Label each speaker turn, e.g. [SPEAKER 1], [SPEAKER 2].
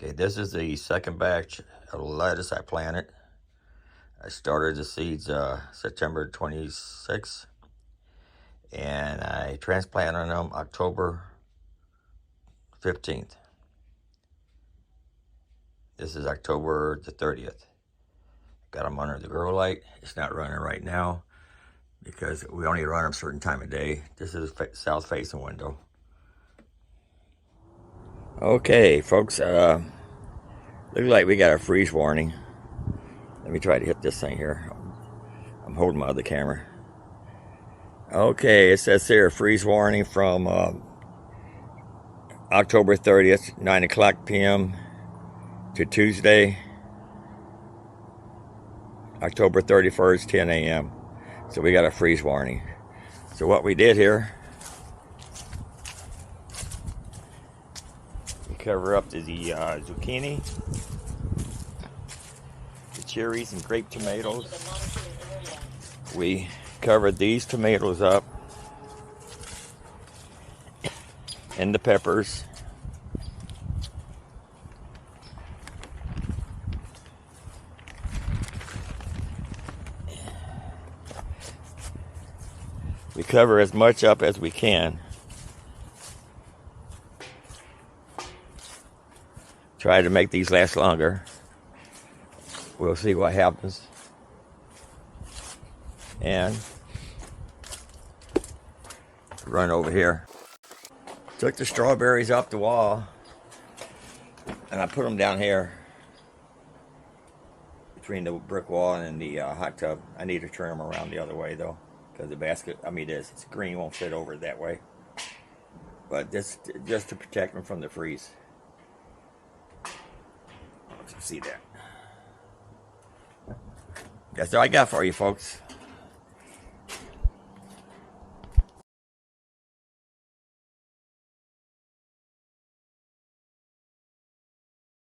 [SPEAKER 1] Okay, this is the second batch of lettuce I planted. I started the seeds September 26th, and I transplanted them October 15th. This is October the 30th. Got them under the grow light. It's not running right now because we only run them a certain time of day. This is a south facing window. Okay, folks, looks like we got a freeze warning. Let me try to hit this thing here. I'm holding my other camera. Okay, it says here freeze warning from October 30th, 9 o'clock p.m. to Tuesday, October 31st, 10 a.m. So we got a freeze warning. So what we did here, we cover up the zucchini, the cherries and grape tomatoes. We covered these tomatoes up and the peppers. We cover as much up as we can. Try to make these last longer. We'll see what happens. And run over here. Took the strawberries off the wall and I put them down here between the brick wall and the hot tub. I need to turn them around the other way though, because the basket, it's green, won't fit over that way. But this just to protect them from the freeze. See that? That's all I got for you, folks.